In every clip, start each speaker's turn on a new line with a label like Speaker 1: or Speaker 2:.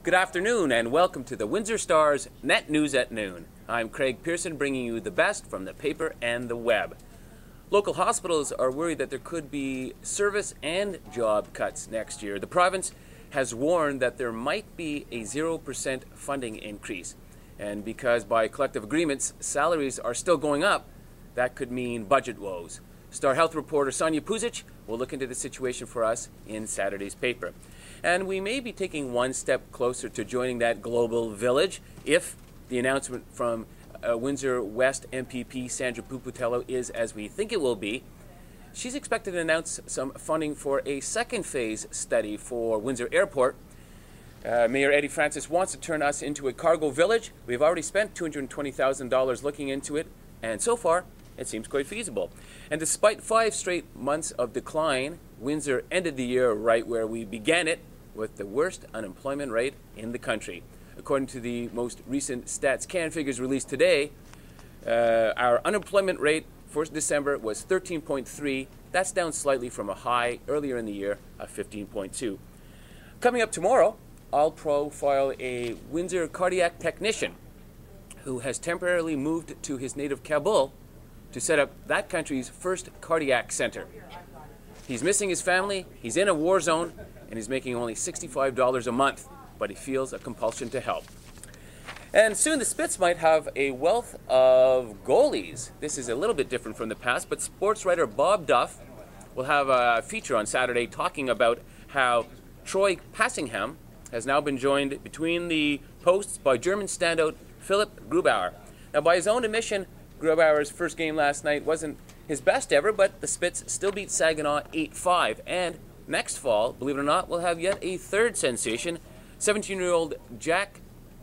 Speaker 1: Good afternoon and welcome to the Windsor Star's Net News at Noon. I'm Craig Pearson, bringing you the best from the paper and the web. Local hospitals are worried that there could be service and job cuts next year. The province has warned that there might be a 0% funding increase. And because by collective agreements, salaries are still going up, that could mean budget woes. Star Health reporter Sonia Puzic will look into the situation for us in Saturday's paper. And we may be taking one step closer to joining that global village if the announcement from Windsor West MPP Sandra Puputello is as we think it will be. She's expected to announce some funding for a second phase study for Windsor Airport. Mayor Eddie Francis wants to turn us into a cargo village. We've already spent $220,000 looking into it, and so far it seems quite feasible. And despite 5 straight months of decline, Windsor ended the year right where we began it, with the worst unemployment rate in the country. According to the most recent Stats Can figures released today, our unemployment rate for December was 13.3. That's down slightly from a high earlier in the year of 15.2. Coming up tomorrow, I'll profile a Windsor cardiac technician who has temporarily moved to his native Kabul to set up that country's first cardiac center. He's missing his family, he's in a war zone, and he's making only $65 a month, but he feels a compulsion to help. And soon the Spits might have a wealth of goalies. This is a little bit different from the past, but sports writer Bob Duff will have a feature on Saturday talking about how Troy Passingham has now been joined between the posts by German standout Philipp Grubauer. Now, by his own admission, Grubauer's first game last night wasn't his best ever, but the Spits still beat Saginaw 8-5. And next fall, believe it or not, we'll have yet a third sensation, 17-year-old Jack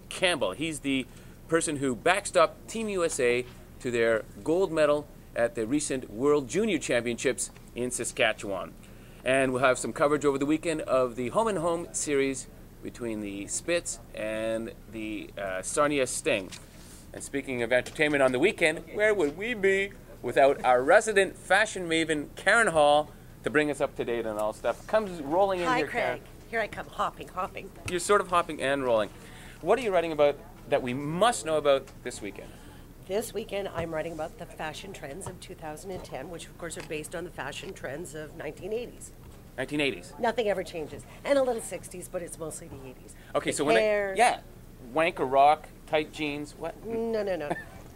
Speaker 1: Campbell. He's the person who backstopped Team USA to their gold medal at the recent World Junior Championships in Saskatchewan. And we'll have some coverage over the weekend of the home-and-home series between the Spits and the Sarnia Sting. And speaking of entertainment on the weekend, where would we be without our resident fashion maven, Karen Hall, to bring us up to date on all stuff? Comes rolling in
Speaker 2: here,
Speaker 1: here,
Speaker 2: Craig.
Speaker 1: Karen.
Speaker 2: Here I come, hopping.
Speaker 1: You're sort of hopping and rolling. What are you writing about that we must know about this weekend?
Speaker 2: This weekend, I'm writing about the fashion trends of 2010, which of course are based on the fashion trends of 1980s.
Speaker 1: 1980s.
Speaker 2: Nothing ever changes. And a little 60s, but it's mostly the 80s.
Speaker 1: Okay,
Speaker 2: Big
Speaker 1: so
Speaker 2: hair.
Speaker 1: wanker rock, tight jeans, what?
Speaker 2: No.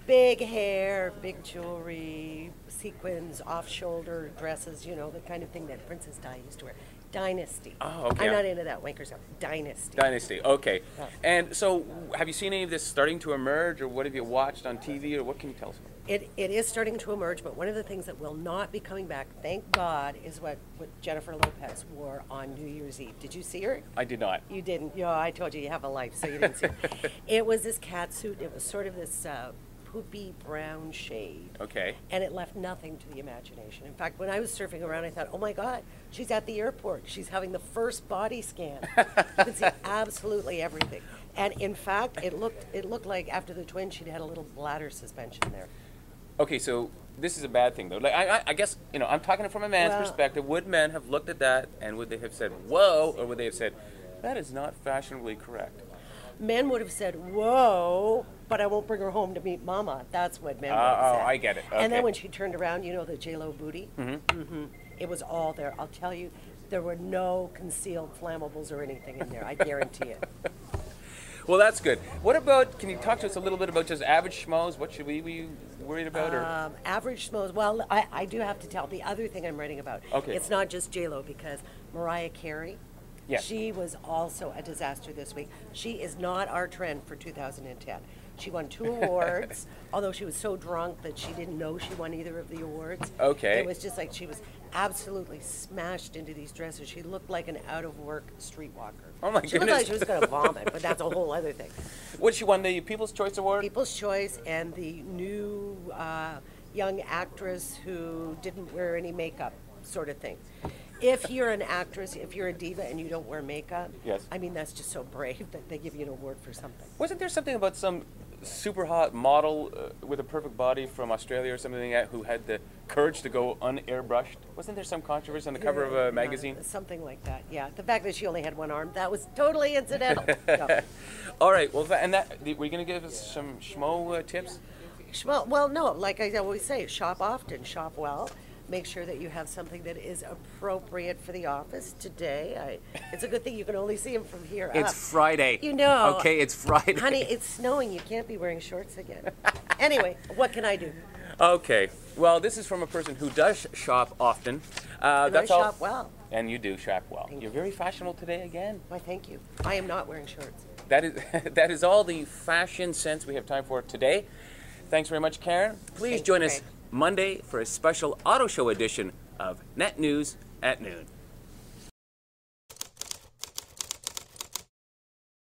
Speaker 2: Big hair, big jewelry, sequins, off-shoulder dresses, you know, the kind of thing that Princess Di used to wear. Dynasty.
Speaker 1: Oh, okay.
Speaker 2: I'm not into that wanker stuff. Dynasty.
Speaker 1: Dynasty, okay.
Speaker 2: Yeah.
Speaker 1: And so, have you seen any of this starting to emerge, or what have you watched on TV, or what can you tell us about?
Speaker 2: It is starting to emerge, but one of the things that will not be coming back, thank God, is what Jennifer Lopez wore on New Year's Eve. Did you see her?
Speaker 1: I did not.
Speaker 2: You didn't. Yeah, I told you have a life, so you didn't see it. It was this cat suit. It was sort of this poopy brown shade.
Speaker 1: Okay.
Speaker 2: And it left nothing to the imagination. In fact, when I was surfing around, I thought, oh my God, she's at the airport. She's having the first body scan. You can see absolutely everything. And in fact, it looked like after the twins, she'd had a little bladder suspension there.
Speaker 1: Okay, so this is a bad thing, though. Like, I guess, you know, I'm talking from a man's perspective. Would men have looked at that, and would they have said, whoa, or would they have said, that is not fashionably correct?
Speaker 2: Men would have said, whoa, but I won't bring her home to meet Mama. That's what men would have said.
Speaker 1: Oh, I get it. Okay.
Speaker 2: And then when she turned around, you know, the J-Lo booty? It was all there. I'll tell you, there were no concealed flammables or anything in there. I guarantee it.
Speaker 1: Well, that's good. What about, can you talk to us a little bit about just average schmoes? What should we be worried about?
Speaker 2: Average schmoes. Well, I do have to tell the other thing I'm writing about.
Speaker 1: Okay.
Speaker 2: It's not just J-Lo, because Mariah Carey,
Speaker 1: yes,
Speaker 2: she was also a disaster this week. She is not our trend for 2010. She won 2 awards, although she was so drunk that she didn't know she won either of the awards.
Speaker 1: Okay.
Speaker 2: It was just like she was absolutely smashed into these dresses. She looked like an out-of-work streetwalker.
Speaker 1: Oh, my
Speaker 2: She looked
Speaker 1: goodness.
Speaker 2: like she was going to vomit, but that's a whole other thing.
Speaker 1: What, she won the People's Choice Award?
Speaker 2: People's Choice and the new young actress who didn't wear any makeup sort of thing. If you're an actress, if you're a diva and you don't wear makeup,
Speaker 1: yes,
Speaker 2: I mean, that's just so brave that they give you an award for something.
Speaker 1: Wasn't there something about some super hot model with a perfect body from Australia or something like that who had the courage to go unairbrushed? Wasn't there some controversy on the cover of a magazine?
Speaker 2: Something like that, yeah. The fact that she only had one arm, that was totally incidental. No.
Speaker 1: All right, well, were you going to give us some schmo tips?
Speaker 2: Well, no, like I always say, shop often, shop well. Make sure that you have something that is appropriate for the office today. It's a good thing you can only see him from here up.
Speaker 1: It's Friday.
Speaker 2: You know.
Speaker 1: Okay, it's Friday.
Speaker 2: Honey, it's snowing. You can't be wearing shorts again. Anyway, what can I do?
Speaker 1: Okay, well, this is from a person who does shop often.
Speaker 2: And I shop well.
Speaker 1: And you do shop well.
Speaker 2: Thank
Speaker 1: You're
Speaker 2: you.
Speaker 1: very fashionable today again.
Speaker 2: Why, thank you. I am not wearing shorts.
Speaker 1: That is all the fashion sense we have time for today. Thanks very much, Karen. Please
Speaker 2: Thanks,
Speaker 1: join us
Speaker 2: Craig.
Speaker 1: Monday for a special auto show edition of Net News at Noon.